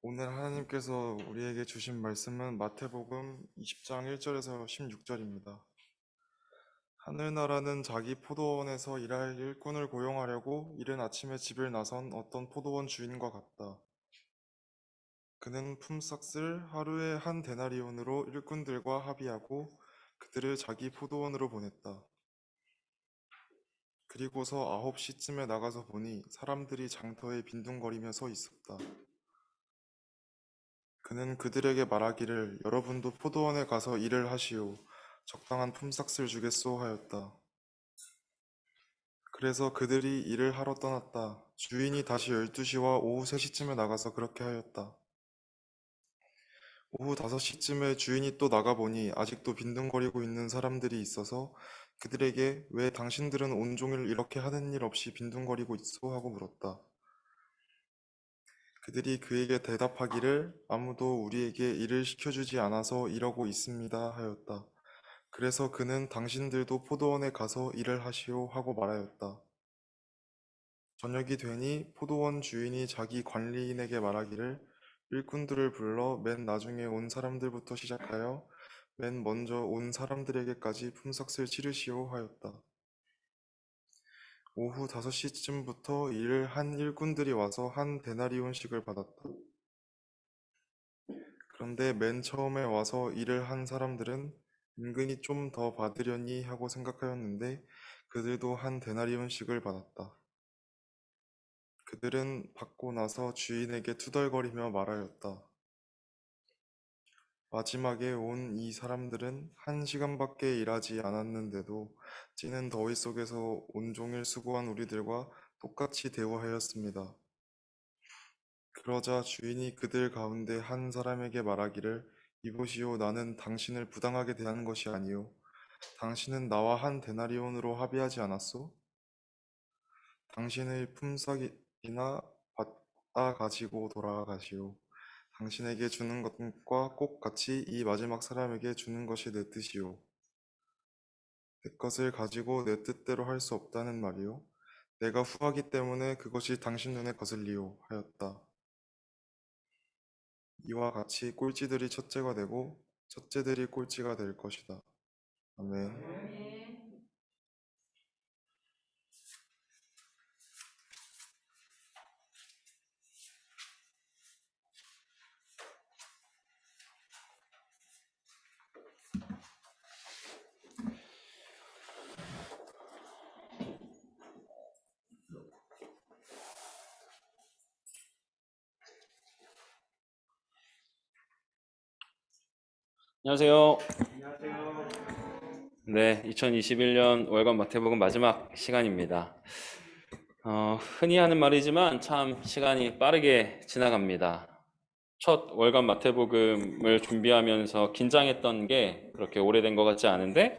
오늘 하나님께서 우리에게 주신 말씀은 마태복음 20장 1절에서 16절입니다. 하늘나라는 자기 포도원에서 일할 일꾼을 고용하려고 이른 아침에 집을 나선 어떤 포도원 주인과 같다. 그는 품삯을 하루에 한 데나리온으로 일꾼들과 합의하고 그들을 자기 포도원으로 보냈다. 그리고서 9시쯤에 나가서 보니 사람들이 장터에 빈둥거리며 서 있었다. 그는 그들에게 말하기를 여러분도 포도원에 가서 일을 하시오. 적당한 품삯을 주겠소 하였다. 그래서 그들이 일을 하러 떠났다. 주인이 다시 12시와 오후 3시쯤에 나가서 그렇게 하였다. 오후 5시쯤에 주인이 또 나가보니 아직도 빈둥거리고 있는 사람들이 있어서 그들에게 왜 당신들은 온종일 이렇게 하는 일 없이 빈둥거리고 있소 하고 물었다. 그들이 그에게 대답하기를 아무도 우리에게 일을 시켜주지 않아서 이러고 있습니다 하였다. 그래서 그는 당신들도 포도원에 가서 일을 하시오 하고 말하였다. 저녁이 되니 포도원 주인이 자기 관리인에게 말하기를 일꾼들을 불러 맨 나중에 온 사람들부터 시작하여 맨 먼저 온 사람들에게까지 품삯을 치르시오 하였다. 오후 5시쯤부터 일을 한 일꾼들이 와서 한 데나리온씩을 받았다. 그런데 맨 처음에 와서 일을 한 사람들은 은근히 좀 더 받으려니 하고 생각하였는데 그들도 한 데나리온씩을 받았다. 그들은 받고 나서 주인에게 투덜거리며 말하였다. 마지막에 온 이 사람들은 1시간밖에 일하지 않았는데도 찌는 더위 속에서 온종일 수고한 우리들과 똑같이 대우하였습니다. 그러자 주인이 그들 가운데 한 사람에게 말하기를 이보시오, 나는 당신을 부당하게 대하는 것이 아니오. 당신은 나와 한 데나리온으로 합의하지 않았소? 당신의 품삯이나 받아 가지고 돌아가시오. 당신에게 주는 것과 꼭 같이 이 마지막 사람에게 주는 것이 내 뜻이오. 내 것을 가지고 내 뜻대로 할 수 없다는 말이오. 내가 후하기 때문에 그것이 당신 눈에 거슬리오 하였다. 이와 같이 꼴찌들이 첫째가 되고 첫째들이 꼴찌가 될 것이다. 아멘. 안녕하세요. 네, 2021년 월간 마태복음 마지막 시간입니다. 흔히 하는 말이지만 참 시간이 빠르게 지나갑니다. 첫 월간 마태복음을 준비하면서 긴장했던 게 그렇게 오래된 것 같지 않은데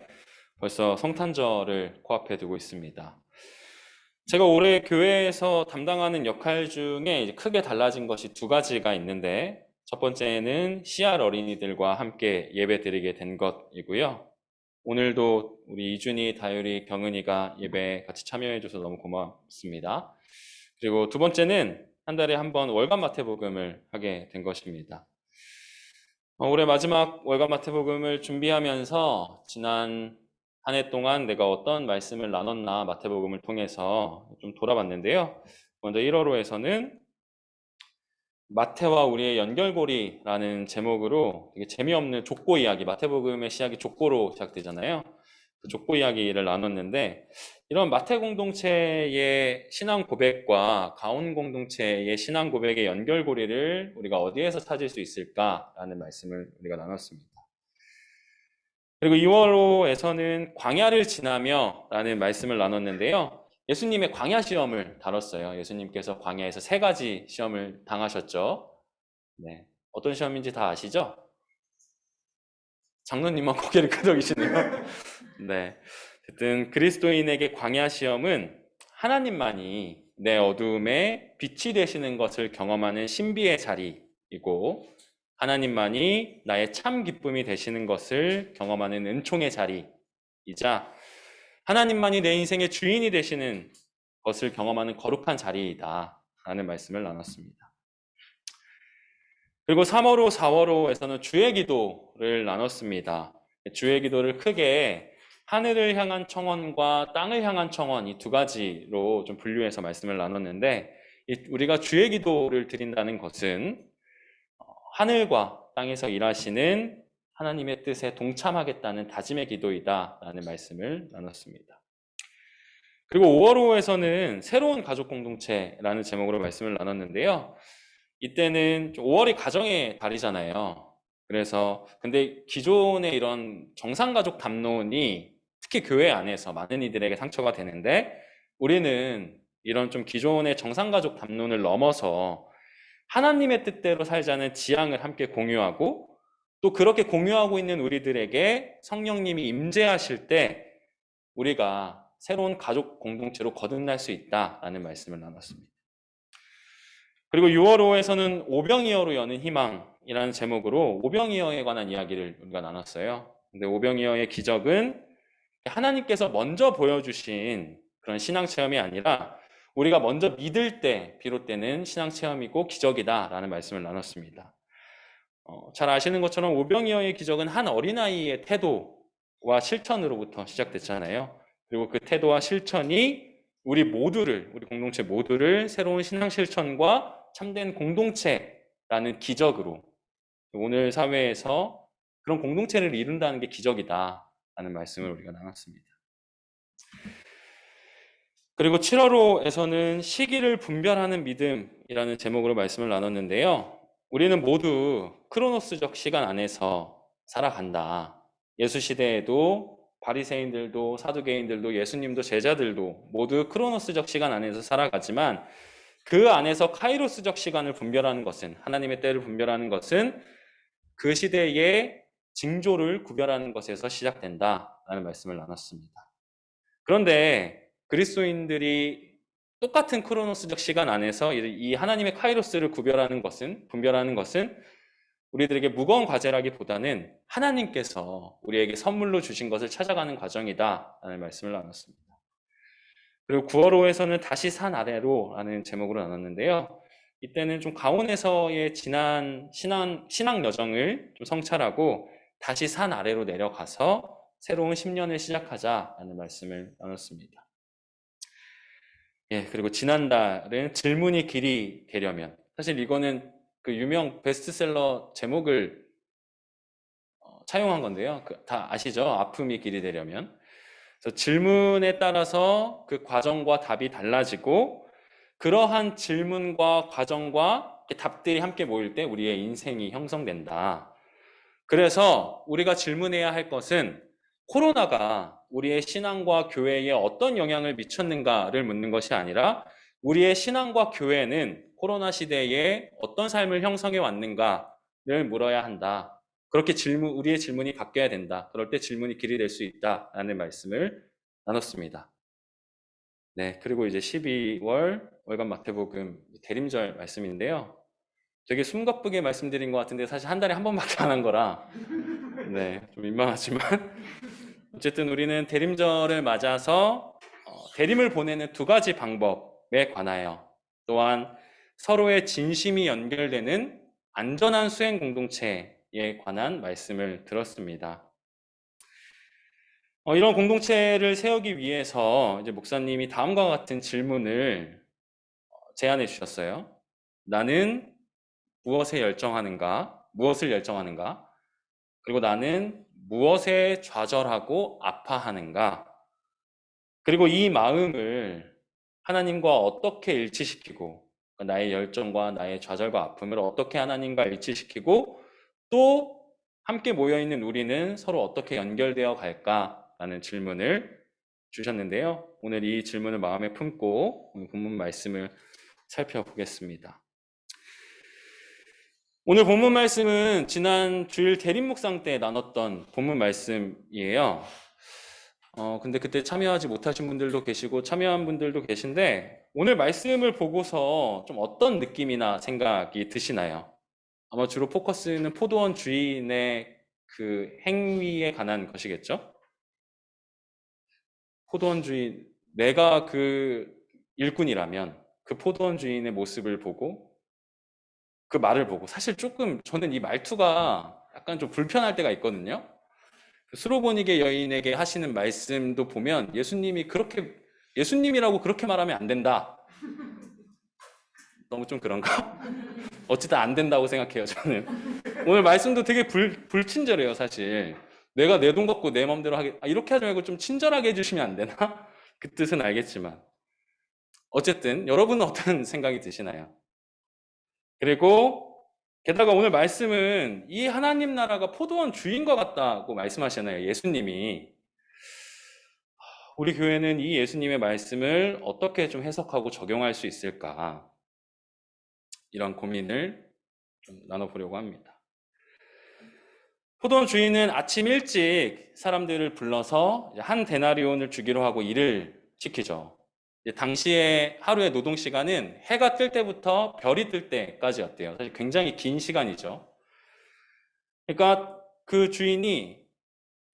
벌써 성탄절을 코앞에 두고 있습니다. 제가 올해 교회에서 담당하는 역할 중에 이제 크게 달라진 것이 두 가지가 있는데 첫 번째는 CR 어린이들과 함께 예배 드리게 된 것이고요. 오늘도 우리 이준이, 다율이, 경은이가 예배에 같이 참여해줘서 너무 고맙습니다. 그리고 두 번째는 한 달에 한 번 월간 마태복음을 하게 된 것입니다. 올해 마지막 월간 마태복음을 준비하면서 지난 한 해 동안 내가 어떤 말씀을 나눴나 마태복음을 통해서 좀 돌아봤는데요. 먼저 1월호에서는 마태와 우리의 연결고리라는 제목으로 되게 재미없는 족보 이야기, 마태복음의 시작이 족보로 시작되잖아요. 그 족보 이야기를 나눴는데 이런 마태 공동체의 신앙 고백과 가온 공동체의 신앙 고백의 연결고리를 우리가 어디에서 찾을 수 있을까라는 말씀을 우리가 나눴습니다. 그리고 2월호에서는 광야를 지나며 라는 말씀을 나눴는데요. 예수님의 광야 시험을 다뤘어요. 예수님께서 광야에서 3가지 시험을 당하셨죠. 네, 어떤 시험인지 다 아시죠? 장로님만 고개를 끄덕이시네요. 네, 어쨌든 그리스도인에게 광야 시험은 하나님만이 내 어두움에 빛이 되시는 것을 경험하는 신비의 자리이고 하나님만이 나의 참 기쁨이 되시는 것을 경험하는 은총의 자리이자 하나님만이 내 인생의 주인이 되시는 것을 경험하는 거룩한 자리이다 라는 말씀을 나눴습니다. 그리고 3월호, 4월호에서는 주의 기도를 나눴습니다. 주의 기도를 크게 하늘을 향한 청원과 땅을 향한 청원 이 두 가지로 좀 분류해서 말씀을 나눴는데, 우리가 주의 기도를 드린다는 것은 하늘과 땅에서 일하시는 하나님의 뜻에 동참하겠다는 다짐의 기도이다라는 말씀을 나눴습니다. 그리고 5월호에서는 새로운 가족 공동체라는 제목으로 말씀을 나눴는데요. 이때는 5월이 가정의 달이잖아요. 그래서 근데 기존의 이런 정상가족 담론이 특히 교회 안에서 많은 이들에게 상처가 되는데, 우리는 이런 좀 기존의 정상가족 담론을 넘어서 하나님의 뜻대로 살자는 지향을 함께 공유하고, 또 그렇게 공유하고 있는 우리들에게 성령님이 임재하실 때 우리가 새로운 가족 공동체로 거듭날 수 있다라는 말씀을 나눴습니다. 그리고 6월호에서는 오병이어로 여는 희망이라는 제목으로 오병이어에 관한 이야기를 우리가 나눴어요. 근데 오병이어의 기적은 하나님께서 먼저 보여주신 그런 신앙 체험이 아니라 우리가 먼저 믿을 때 비롯되는 신앙 체험이고 기적이다라는 말씀을 나눴습니다. 잘 아시는 것처럼 오병이어의 기적은 한 어린아이의 태도와 실천으로부터 시작됐잖아요. 그리고 그 태도와 실천이 우리 공동체 모두를 새로운 신앙 실천과 참된 공동체라는 기적으로, 오늘 사회에서 그런 공동체를 이룬다는 게 기적이다라는 말씀을 우리가 나눴습니다. 그리고 7월호에서는 시기를 분별하는 믿음이라는 제목으로 말씀을 나눴는데요. 우리는 모두 크로노스적 시간 안에서 살아간다. 예수 시대에도 바리새인들도 사두개인들도 예수님도 제자들도 모두 크로노스적 시간 안에서 살아가지만, 그 안에서 카이로스적 시간을 분별하는 것은, 하나님의 때를 분별하는 것은 그 시대의 징조를 구별하는 것에서 시작된다라는 말씀을 나눴습니다. 그런데 그리스도인들이 똑같은 크로노스적 시간 안에서 이 하나님의 카이로스를 분별하는 것은 우리들에게 무거운 과제라기보다는 하나님께서 우리에게 선물로 주신 것을 찾아가는 과정이다라는 말씀을 나눴습니다. 그리고 9월호에서는 다시 산 아래로라는 제목으로 나눴는데요. 이때는 좀 가온에서의 지난 신앙 여정을 좀 성찰하고 다시 산 아래로 내려가서 새로운 10년을 시작하자라는 말씀을 나눴습니다. 그리고 지난달은 질문이 길이 되려면, 사실 이거는 그 유명 베스트셀러 제목을 차용한 건데요. 다 아시죠? 아픔이 길이 되려면. 그래서 질문에 따라서 그 과정과 답이 달라지고, 그러한 질문과 과정과 답들이 함께 모일 때 우리의 인생이 형성된다. 그래서 우리가 질문해야 할 것은 코로나가 우리의 신앙과 교회에 어떤 영향을 미쳤는가를 묻는 것이 아니라, 우리의 신앙과 교회는 코로나 시대에 어떤 삶을 형성해 왔는가를 물어야 한다. 그렇게 우리의 질문이 바뀌어야 된다. 그럴 때 질문이 길이 될 수 있다라는 말씀을 나눴습니다. 네, 그리고 이제 12월 월간 마태복음 대림절 말씀인데요. 되게 숨가쁘게 말씀드린 것 같은데 사실 한 달에 한 번밖에 안 한 거라 네, 좀 민망하지만 어쨌든 우리는 대림절을 맞아서 대림을 보내는 두 가지 방법에 관하여, 또한 서로의 진심이 연결되는 안전한 수행 공동체에 관한 말씀을 들었습니다. 이런 공동체를 세우기 위해서 이제 목사님이 다음과 같은 질문을 제안해 주셨어요. 나는 무엇을 열정하는가? 그리고 나는 무엇에 좌절하고 아파하는가? 그리고 이 마음을 하나님과 어떻게 일치시키고, 나의 열정과 나의 좌절과 아픔을 어떻게 하나님과 일치시키고, 또 함께 모여있는 우리는 서로 어떻게 연결되어 갈까라는 질문을 주셨는데요. 오늘 이 질문을 마음에 품고 오늘 본문 말씀을 살펴보겠습니다. 오늘 본문 말씀은 지난 주일 대림 묵상 때 나눴던 본문 말씀이에요. 근데 그때 참여하지 못하신 분들도 계시고 참여한 분들도 계신데, 오늘 말씀을 보고서 좀 어떤 느낌이나 생각이 드시나요? 아마 주로 포커스는 포도원 주인의 그 행위에 관한 것이겠죠? 포도원 주인, 내가 그 일꾼이라면 그 포도원 주인의 모습을 보고 그 말을 보고 사실 조금 저는 이 말투가 약간 좀 불편할 때가 있거든요. 그 수로보니게 여인에게 하시는 말씀도 보면 예수님이라고 그렇게 말하면 안 된다. 너무 좀 그런가? 어쨌든 안 된다고 생각해요, 저는. 오늘 말씀도 되게 불친절해요, 사실. 내가 내 돈 갖고 내 맘대로 하게, 이렇게 하지 말고 좀 친절하게 해주시면 안 되나? 그 뜻은 알겠지만. 어쨌든, 여러분은 어떤 생각이 드시나요? 그리고, 게다가 오늘 말씀은 이 하나님 나라가 포도원 주인과 같다고 말씀하시잖아요, 예수님이. 우리 교회는 이 예수님의 말씀을 어떻게 좀 해석하고 적용할 수 있을까? 이런 고민을 좀 나눠보려고 합니다. 포도원 주인은 아침 일찍 사람들을 불러서 한 데나리온을 주기로 하고 일을 시키죠. 당시에 하루의 노동 시간은 해가 뜰 때부터 별이 뜰 때까지였대요. 사실 굉장히 긴 시간이죠. 그러니까 그 주인이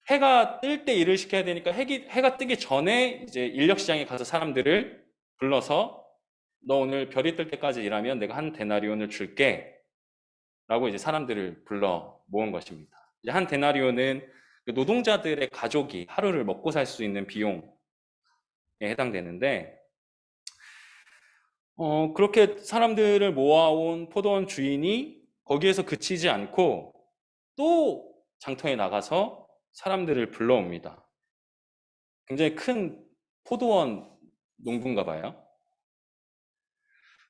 해가 뜰 때 일을 시켜야 되니까 해가 뜨기 전에 이제 인력 시장에 가서 사람들을 불러서 너 오늘 별이 뜰 때까지 일하면 내가 한 데나리온을 줄게 라고 이제 사람들을 불러 모은 것입니다. 이제 한 데나리온은 그 노동자들의 가족이 하루를 먹고 살 수 있는 비용에 해당되는데, 그렇게 사람들을 모아온 포도원 주인이 거기에서 그치지 않고 또 장터에 나가서 사람들을 불러옵니다. 굉장히 큰 포도원 농부인가 봐요.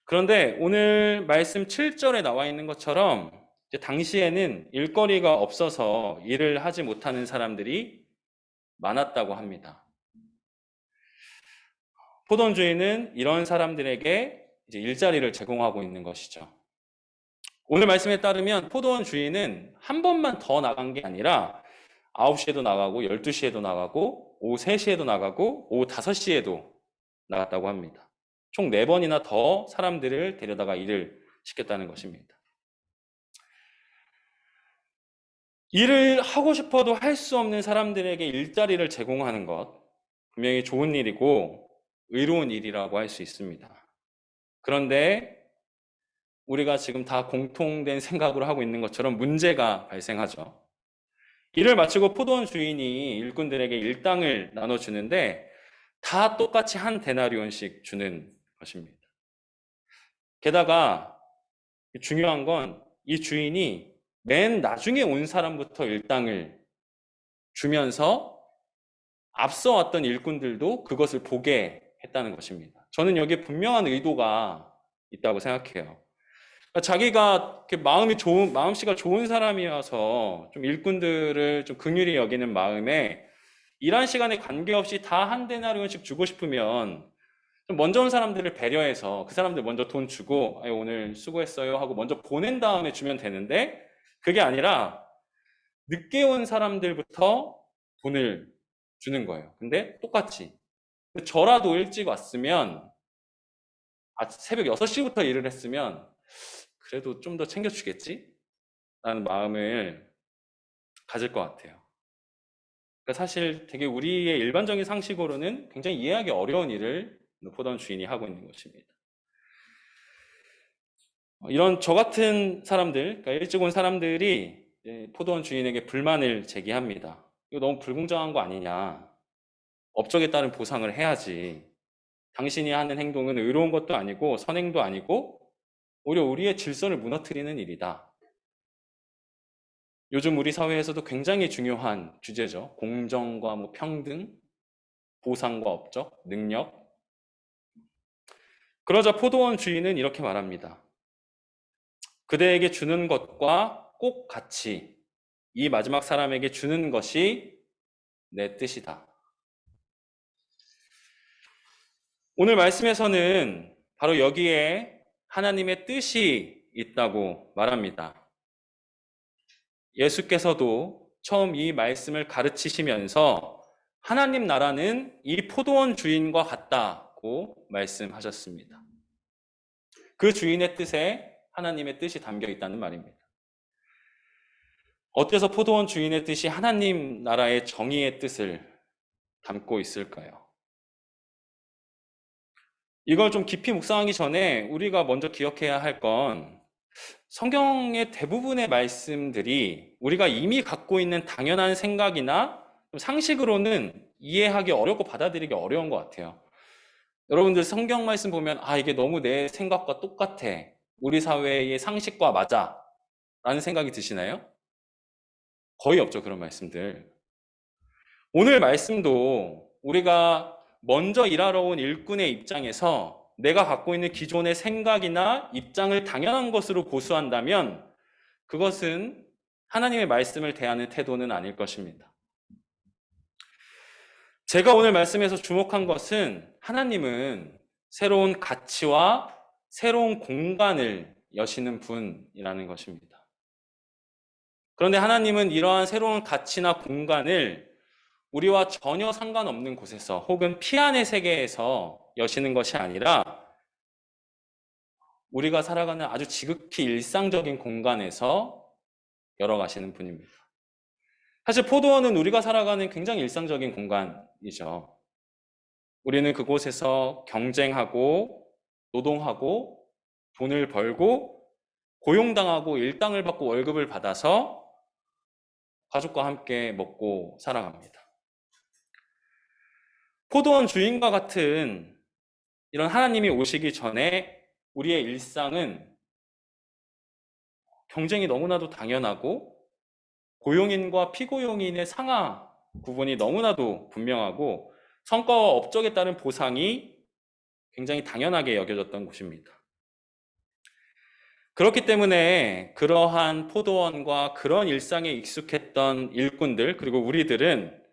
그런데 오늘 말씀 7절에 나와 있는 것처럼 이제 당시에는 일거리가 없어서 일을 하지 못하는 사람들이 많았다고 합니다. 포도원 주인은 이런 사람들에게 이제 일자리를 제공하고 있는 것이죠. 오늘 말씀에 따르면 포도원 주인은 한 번만 더 나간 게 아니라 9시에도 나가고 12시에도 나가고 오후 3시에도 나가고 오후 5시에도 나갔다고 합니다. 총 4번이나 더 사람들을 데려다가 일을 시켰다는 것입니다. 일을 하고 싶어도 할 수 없는 사람들에게 일자리를 제공하는 것, 분명히 좋은 일이고 의로운 일이라고 할 수 있습니다. 그런데 우리가 지금 다 공통된 생각으로 하고 있는 것처럼 문제가 발생하죠. 일을 마치고 포도원 주인이 일꾼들에게 일당을 나눠주는데 다 똑같이 한 데나리온씩 주는 것입니다. 게다가 중요한 건 이 주인이 맨 나중에 온 사람부터 일당을 주면서 앞서 왔던 일꾼들도 그것을 보게 했다는 것입니다. 저는 여기에 분명한 의도가 있다고 생각해요. 그러니까 자기가 이렇게 마음씨가 좋은 사람이어서 좀 일꾼들을 좀 긍휼히 여기는 마음에 일한 시간에 관계없이 다 한 데나리온씩 주고 싶으면 좀 먼저 온 사람들을 배려해서 그 사람들 먼저 돈 주고 오늘 수고했어요 하고 먼저 보낸 다음에 주면 되는데 그게 아니라 늦게 온 사람들부터 돈을 주는 거예요. 근데 똑같이 저라도 일찍 왔으면 새벽 6시부터 일을 했으면 그래도 좀 더 챙겨주겠지? 라는 마음을 가질 것 같아요. 그러니까 사실 되게 우리의 일반적인 상식으로는 굉장히 이해하기 어려운 일을 포도원 주인이 하고 있는 것입니다. 이런 저 같은 사람들, 그러니까 일찍 온 사람들이 포도원 주인에게 불만을 제기합니다. 이거 너무 불공정한 거 아니냐. 업적에 따른 보상을 해야지. 당신이 하는 행동은 의로운 것도 아니고 선행도 아니고 오히려 우리의 질서를 무너뜨리는 일이다. 요즘 우리 사회에서도 굉장히 중요한 주제죠. 공정과 평등, 보상과 업적, 능력. 그러자 포도원 주인은 이렇게 말합니다. 그대에게 주는 것과 꼭 같이 이 마지막 사람에게 주는 것이 내 뜻이다. 오늘 말씀에서는 바로 여기에 하나님의 뜻이 있다고 말합니다. 예수께서도 처음 이 말씀을 가르치시면서 하나님 나라는 이 포도원 주인과 같다고 말씀하셨습니다. 그 주인의 뜻에 하나님의 뜻이 담겨 있다는 말입니다. 어때서 포도원 주인의 뜻이 하나님 나라의 정의의 뜻을 담고 있을까요? 이걸 좀 깊이 묵상하기 전에 우리가 먼저 기억해야 할 건 성경의 대부분의 말씀들이 우리가 이미 갖고 있는 당연한 생각이나 상식으로는 이해하기 어렵고 받아들이기 어려운 것 같아요. 여러분들 성경 말씀 보면 이게 너무 내 생각과 똑같아. 우리 사회의 상식과 맞아. 라는 생각이 드시나요? 거의 없죠, 그런 말씀들. 오늘 말씀도 우리가 먼저 일하러 온 일꾼의 입장에서 내가 갖고 있는 기존의 생각이나 입장을 당연한 것으로 고수한다면 그것은 하나님의 말씀을 대하는 태도는 아닐 것입니다. 제가 오늘 말씀에서 주목한 것은 하나님은 새로운 가치와 새로운 공간을 여시는 분이라는 것입니다. 그런데 하나님은 이러한 새로운 가치나 공간을 우리와 전혀 상관없는 곳에서 혹은 피안의 세계에서 여시는 것이 아니라 우리가 살아가는 아주 지극히 일상적인 공간에서 열어가시는 분입니다. 사실 포도원은 우리가 살아가는 굉장히 일상적인 공간이죠. 우리는 그곳에서 경쟁하고 노동하고 돈을 벌고 고용당하고 일당을 받고 월급을 받아서 가족과 함께 먹고 살아갑니다. 포도원 주인과 같은 이런 하나님이 오시기 전에 우리의 일상은 경쟁이 너무나도 당연하고 고용인과 피고용인의 상하 구분이 너무나도 분명하고 성과와 업적에 따른 보상이 굉장히 당연하게 여겨졌던 곳입니다. 그렇기 때문에 그러한 포도원과 그런 일상에 익숙했던 일꾼들 그리고 우리들은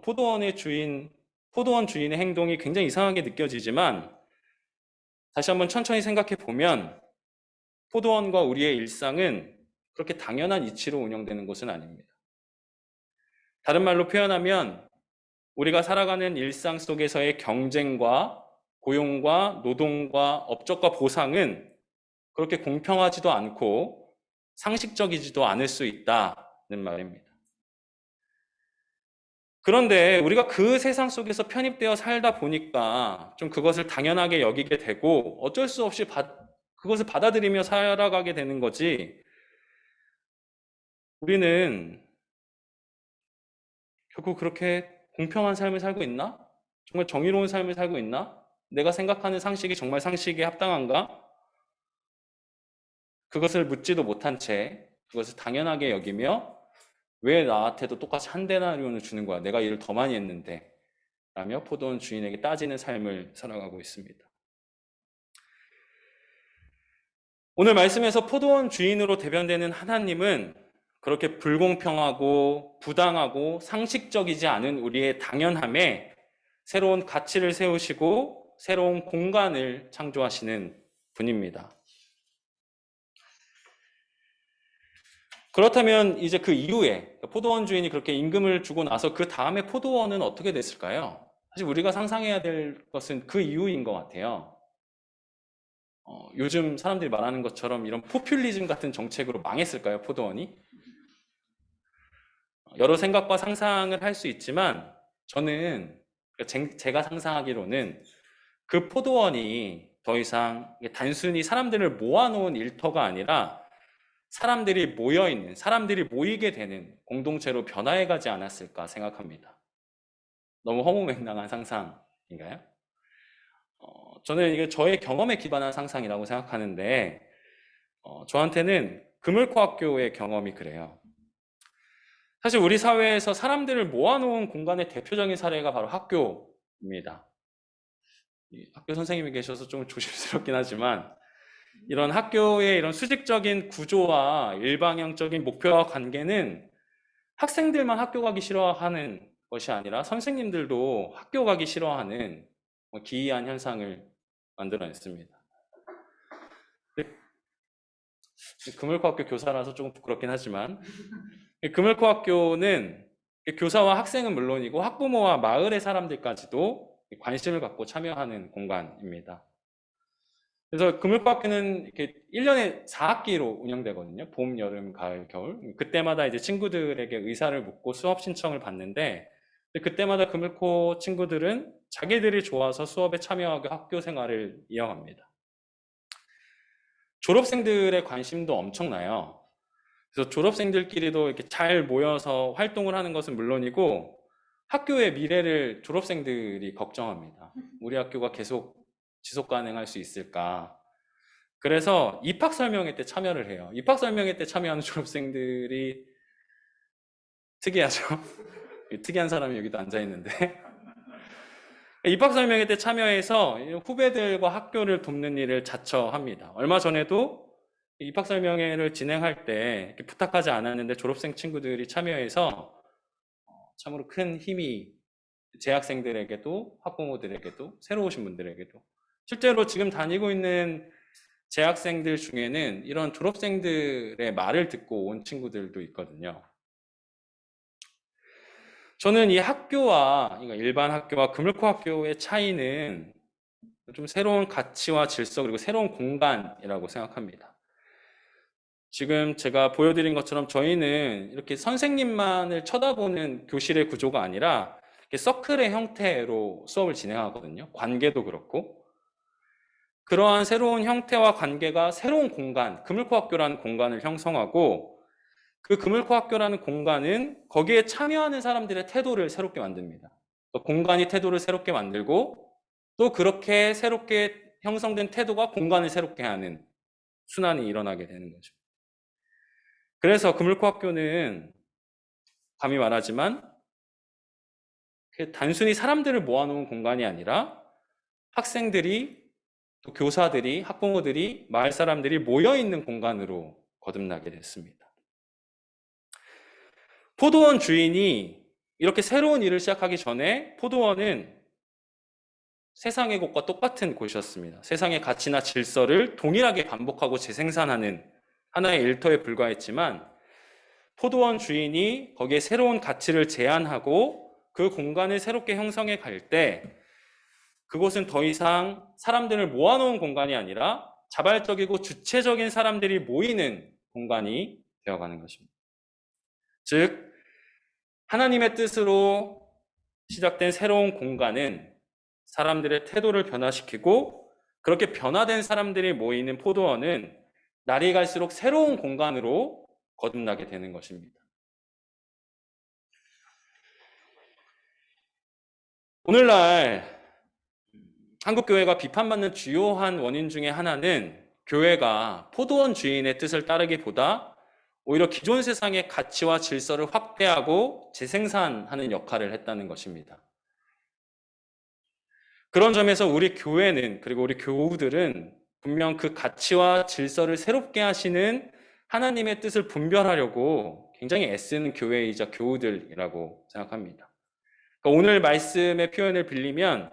포도원 주인의 행동이 굉장히 이상하게 느껴지지만 다시 한번 천천히 생각해 보면 포도원과 우리의 일상은 그렇게 당연한 이치로 운영되는 것은 아닙니다. 다른 말로 표현하면 우리가 살아가는 일상 속에서의 경쟁과 고용과 노동과 업적과 보상은 그렇게 공평하지도 않고 상식적이지도 않을 수 있다는 말입니다. 그런데 우리가 그 세상 속에서 편입되어 살다 보니까 좀 그것을 당연하게 여기게 되고 어쩔 수 없이 그것을 받아들이며 살아가게 되는 거지. 우리는 결국 그렇게 공평한 삶을 살고 있나? 정말 정의로운 삶을 살고 있나? 내가 생각하는 상식이 정말 상식에 합당한가? 그것을 묻지도 못한 채 그것을 당연하게 여기며 왜 나한테도 똑같이 한 데나리온을 주는 거야? 내가 일을 더 많이 했는데 라며 포도원 주인에게 따지는 삶을 살아가고 있습니다. 오늘 말씀에서 포도원 주인으로 대변되는 하나님은 그렇게 불공평하고 부당하고 상식적이지 않은 우리의 당연함에 새로운 가치를 세우시고 새로운 공간을 창조하시는 분입니다. 그렇다면 이제 그 이후에 포도원 주인이 그렇게 임금을 주고 나서 그 다음에 포도원은 어떻게 됐을까요? 사실 우리가 상상해야 될 것은 그 이후인 것 같아요. 요즘 사람들이 말하는 것처럼 이런 포퓰리즘 같은 정책으로 망했을까요, 포도원이? 여러 생각과 상상을 할 수 있지만 저는 제가 상상하기로는 그 포도원이 더 이상 단순히 사람들을 모아놓은 일터가 아니라 사람들이 모여있는, 사람들이 모이게 되는 공동체로 변화해가지 않았을까 생각합니다. 너무 허무맹랑한 상상인가요? 저는 이게 저의 경험에 기반한 상상이라고 생각하는데 저한테는 금을코 학교의 경험이 그래요. 사실 우리 사회에서 사람들을 모아놓은 공간의 대표적인 사례가 바로 학교입니다. 학교 선생님이 계셔서 좀 조심스럽긴 하지만 이런 학교의 이런 수직적인 구조와 일방향적인 목표와 관계는 학생들만 학교 가기 싫어하는 것이 아니라 선생님들도 학교 가기 싫어하는 기이한 현상을 만들어냈습니다. 금을코 학교 교사라서 조금 부끄럽긴 하지만 금을코 학교는 교사와 학생은 물론이고 학부모와 마을의 사람들까지도 관심을 갖고 참여하는 공간입니다. 그래서 금을코 학교는 이렇게 1년에 4학기로 운영되거든요. 봄, 여름, 가을, 겨울. 그때마다 이제 친구들에게 의사를 묻고 수업 신청을 받는데 그때마다 금을코 친구들은 자기들이 좋아서 수업에 참여하고 학교 생활을 이어갑니다. 졸업생들의 관심도 엄청나요. 그래서 졸업생들끼리도 이렇게 잘 모여서 활동을 하는 것은 물론이고 학교의 미래를 졸업생들이 걱정합니다. 우리 학교가 계속 지속 가능할 수 있을까? 그래서 입학 설명회 때 참여를 해요. 입학 설명회 때 참여하는 졸업생들이 특이하죠. 특이한 사람이 여기도 앉아 있는데 입학 설명회 때 참여해서 후배들과 학교를 돕는 일을 자처합니다. 얼마 전에도 입학 설명회를 진행할 때 부탁하지 않았는데 졸업생 친구들이 참여해서 참으로 큰 힘이 재학생들에게도 학부모들에게도 새로 오신 분들에게도 실제로 지금 다니고 있는 재학생들 중에는 이런 졸업생들의 말을 듣고 온 친구들도 있거든요. 저는 이 학교와 그러니까 일반 학교와 금을코 학교의 차이는 좀 새로운 가치와 질서 그리고 새로운 공간이라고 생각합니다. 지금 제가 보여드린 것처럼 저희는 이렇게 선생님만을 쳐다보는 교실의 구조가 아니라 이렇게 서클의 형태로 수업을 진행하거든요. 관계도 그렇고. 그러한 새로운 형태와 관계가 새로운 공간, 금을코 학교라는 공간을 형성하고 그 금을코 학교라는 공간은 거기에 참여하는 사람들의 태도를 새롭게 만듭니다. 공간이 태도를 새롭게 만들고 또 그렇게 새롭게 형성된 태도가 공간을 새롭게 하는 순환이 일어나게 되는 거죠. 그래서 금을코 학교는 감히 말하지만 단순히 사람들을 모아놓은 공간이 아니라 학생들이 또 교사들이 학부모들이 마을 사람들이 모여있는 공간으로 거듭나게 됐습니다. 포도원 주인이 이렇게 새로운 일을 시작하기 전에 포도원은 세상의 곳과 똑같은 곳이었습니다. 세상의 가치나 질서를 동일하게 반복하고 재생산하는 하나의 일터에 불과했지만 포도원 주인이 거기에 새로운 가치를 제안하고 그 공간을 새롭게 형성해 갈 때 그곳은 더 이상 사람들을 모아놓은 공간이 아니라 자발적이고 주체적인 사람들이 모이는 공간이 되어가는 것입니다. 즉 하나님의 뜻으로 시작된 새로운 공간은 사람들의 태도를 변화시키고 그렇게 변화된 사람들이 모이는 포도원은 날이 갈수록 새로운 공간으로 거듭나게 되는 것입니다. 오늘날 한국교회가 비판받는 주요한 원인 중에 하나는 교회가 포도원 주인의 뜻을 따르기보다 오히려 기존 세상의 가치와 질서를 확대하고 재생산하는 역할을 했다는 것입니다. 그런 점에서 우리 교회는 그리고 우리 교우들은 분명 그 가치와 질서를 새롭게 하시는 하나님의 뜻을 분별하려고 굉장히 애쓰는 교회이자 교우들이라고 생각합니다. 그러니까 오늘 말씀의 표현을 빌리면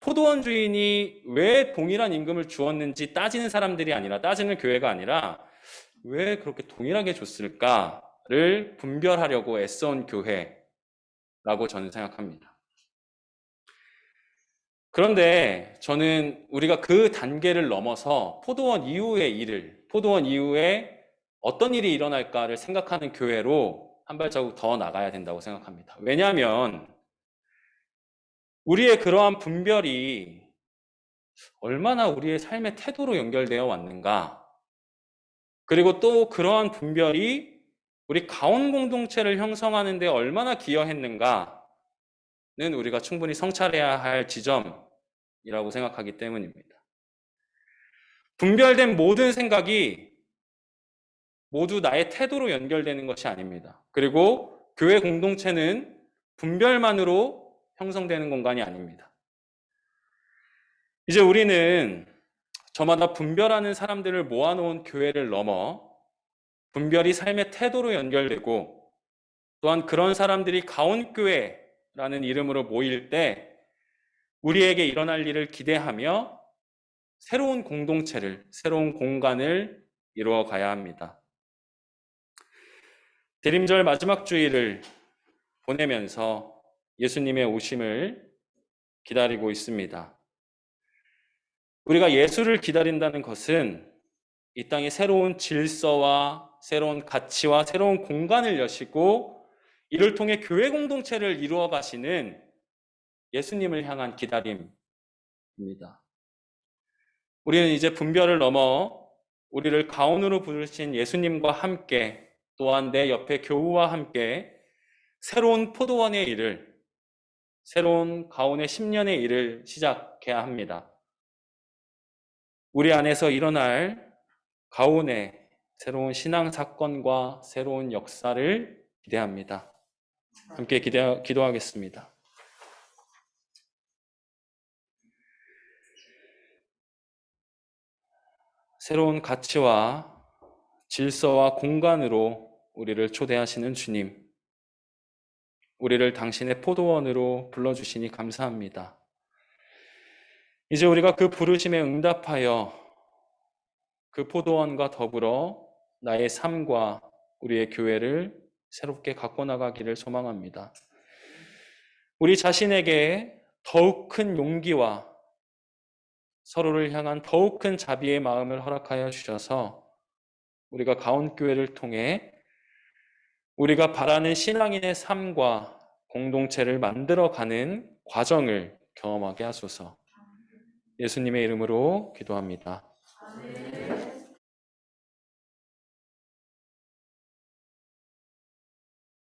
포도원 주인이 왜 동일한 임금을 주었는지 따지는 사람들이 아니라 따지는 교회가 아니라 왜 그렇게 동일하게 줬을까를 분별하려고 애써온 교회라고 저는 생각합니다. 그런데 저는 우리가 그 단계를 넘어서 포도원 이후의 일을, 포도원 이후에 어떤 일이 일어날까를 생각하는 교회로 한 발자국 더 나가야 된다고 생각합니다. 왜냐하면 우리의 그러한 분별이 얼마나 우리의 삶의 태도로 연결되어 왔는가, 그리고 또 그러한 분별이 우리 가온 공동체를 형성하는 데 얼마나 기여했는가는 우리가 충분히 성찰해야 할 지점이라고 생각하기 때문입니다. 분별된 모든 생각이 모두 나의 태도로 연결되는 것이 아닙니다. 그리고 교회 공동체는 분별만으로 형성되는 공간이 아닙니다. 이제 우리는 저마다 분별하는 사람들을 모아놓은 교회를 넘어 분별이 삶의 태도로 연결되고 또한 그런 사람들이 가온교회라는 이름으로 모일 때 우리에게 일어날 일을 기대하며 새로운 공동체를, 새로운 공간을 이루어 가야 합니다. 대림절 마지막 주일을 보내면서 예수님의 오심을 기다리고 있습니다. 우리가 예수를 기다린다는 것은 이 땅에 새로운 질서와 새로운 가치와 새로운 공간을 여시고 이를 통해 교회 공동체를 이루어 가시는 예수님을 향한 기다림입니다. 우리는 이제 분별을 넘어 우리를 가온으로 부르신 예수님과 함께 또한 내 옆에 교우와 함께 새로운 포도원의 일을, 새로운 가온의 10년의 일을 시작해야 합니다. 우리 안에서 일어날 가온의 새로운 신앙 사건과 새로운 역사를 기대합니다. 함께 기도하겠습니다. 새로운 가치와 질서와 공간으로 우리를 초대하시는 주님, 우리를 당신의 포도원으로 불러주시니 감사합니다. 이제 우리가 그 부르심에 응답하여 그 포도원과 더불어 나의 삶과 우리의 교회를 새롭게 갖고 나가기를 소망합니다. 우리 자신에게 더욱 큰 용기와 서로를 향한 더욱 큰 자비의 마음을 허락하여 주셔서 우리가 가온교회를 통해 우리가 바라는 신앙인의 삶과 공동체를 만들어가는 과정을 경험하게 하소서. 예수님의 이름으로 기도합니다.